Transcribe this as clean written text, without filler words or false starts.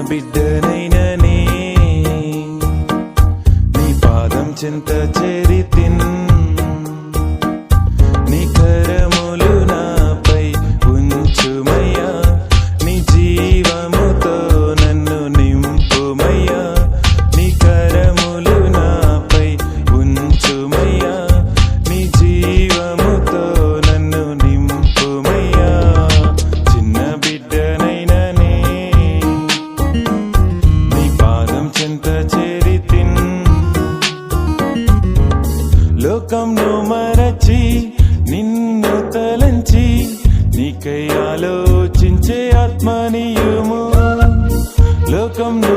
బిడ్డనైననే నీ పాదం చెంత చేరితిన్ నీ కరములు నాపై ఉంచుమయ్యా నీ జీవముతో నన్ను నింపుమయ్యా నీ కరములు నాపై ఉంచుమయ్యా నీ జీవముతో నన్ను నింపుమయ్యా చిన్న బిడ్డనైననే నీ పాదం చెంత చేరితిన్ లోకంను మరచి నిన్ను తలంచి నీకై ఆలోచించే ఆత్మనియుము లోకంను